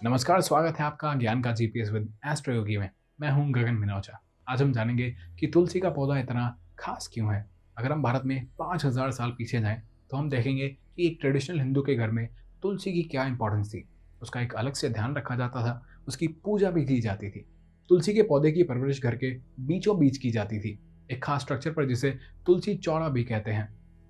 नमस्कार, स्वागत है आपका ज्ञान का जीपीएस विद एस्ट्रो योगी में। मैं हूं गगन मिनोचा। आज हम जानेंगे कि तुलसी का पौधा इतना खास क्यों है। अगर हम भारत में 5000 साल पीछे जाएं तो हम देखेंगे कि एक ट्रेडिशनल हिंदू के घर में तुलसी की क्या इंपॉर्टेंस थी। उसका एक अलग से ध्यान रखा जाता था, उसकी पूजा भी की जाती थी। तुलसी के पौधे की परवरिश घर के बीचों बीच की जाती थी, एक खास स्ट्रक्चर पर, जिसे तुलसी चौड़ा भी कहते हैं।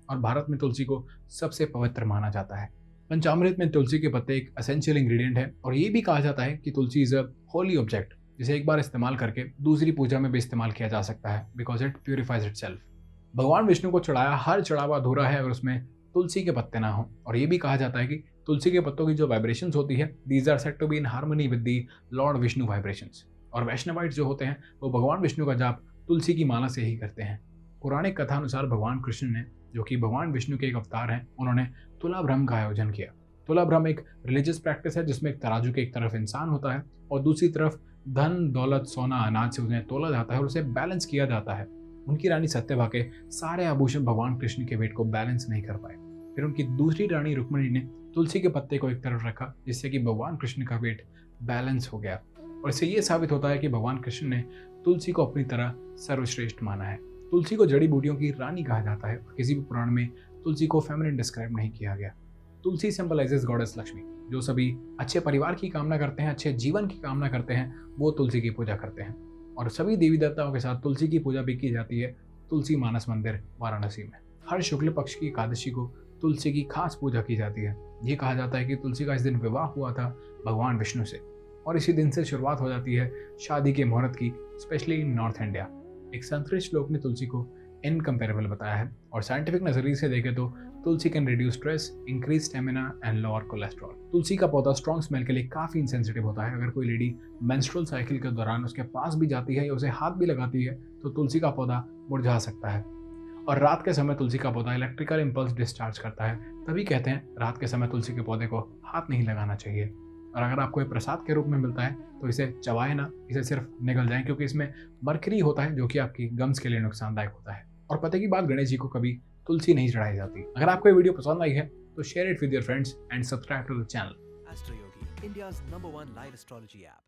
और भारत में तुलसी को सबसे पवित्र माना जाता है। पंचामृत में तुलसी के पत्ते एक एसेंशियल इंग्रेडिएंट है और ये भी कहा जाता है कि तुलसी इज अ होली ऑब्जेक्ट, जिसे एक बार इस्तेमाल करके दूसरी पूजा में भी इस्तेमाल किया जा सकता है, बिकॉज इट प्यूरिफाइज इटसेल्फ। भगवान विष्णु को चढ़ाया हर चढ़ावा अधूरा है अगर उसमें तुलसी के पत्ते ना हो। और ये भी कहा जाता है कि तुलसी के पत्तों की जो वाइब्रेशंस होती है, these are said to be in harmony with the Lord Vishnu vibrations. और वैष्णवाइट जो होते हैं वो भगवान विष्णु का जाप तुलसी की माला से ही करते हैं। पौराणिक कथा अनुसार भगवान कृष्ण ने, जो कि भगवान विष्णु के एक अवतार हैं, उन्होंने तुला भ्रम का आयोजन किया। तुला भ्रम एक रिलीजियस प्रैक्टिस है जिसमें एक तराजू के एक तरफ इंसान होता है और दूसरी तरफ धन, दौलत, सोना, अनाज से उन्हें तोला जाता है और उसे बैलेंस किया जाता है। उनकी रानी सत्यभा के सारे आभूषण भगवान कृष्ण के वेट को बैलेंस नहीं कर पाए। फिर उनकी दूसरी रानी रुक्मिणी ने तुलसी के पत्ते को एक तरफ रखा, जिससे कि भगवान कृष्ण का वेट बैलेंस हो गया। और इससे ये साबित होता है कि भगवान कृष्ण ने तुलसी को अपनी तरह सर्वश्रेष्ठ माना है। तुलसी को जड़ी बूटियों की रानी कहा जाता है और किसी भी पुराण में तुलसी को फेमिनिन डिस्क्राइब नहीं किया गया। तुलसी सिंबलाइजेस गॉडेस लक्ष्मी। जो सभी अच्छे परिवार की कामना करते हैं, अच्छे जीवन की कामना करते हैं, वो तुलसी की पूजा करते हैं। और सभी देवी देवताओं के साथ तुलसी की पूजा भी की जाती है तुलसी मानस मंदिर वाराणसी में। हर शुक्ल पक्ष की एकादशी को तुलसी की खास पूजा की जाती है। ये कहा जाता है कि तुलसी का इस दिन विवाह हुआ था भगवान विष्णु से, और इसी दिन से शुरुआत हो जाती है शादी के मुहूर्त की, स्पेशली इन नॉर्थ इंडिया। एक संस्कृत श्लोक ने तुलसी को इनकम्पेरेबल बताया है, और साइंटिफिक नजरिए से देखें तो tulsi can reduce stress, increase stamina and lower cholesterol. तुलसी का पौधा स्ट्रॉन्ग स्मेल के लिए काफी इंसेंसिटिव होता है। अगर कोई लेडी मेंस्ट्रुअल साइकिल के दौरान उसके पास भी जाती है या उसे हाथ भी लगाती है तो तुलसी का पौधा मुरझा सकता है। और रात के समय तुलसी का पौधा इलेक्ट्रिकल इंपल्स डिस्चार्ज करता है, तभी कहते हैं रात के समय तुलसी के पौधे को हाथ नहीं लगाना चाहिए। और अगर आपको ये प्रसाद के रूप में मिलता है तो इसे चबाए ना, इसे सिर्फ निगल जाए, क्योंकि इसमें मरकरी होता है जो कि आपकी गम्स के लिए नुकसानदायक होता है। और पता की बात, गणेश जी को कभी तुलसी नहीं चढ़ाई जाती। अगर आपको ये वीडियो पसंद आई है तो share it with your friends and subscribe to the channel. Astro Yogi, India's #1 live astrology app.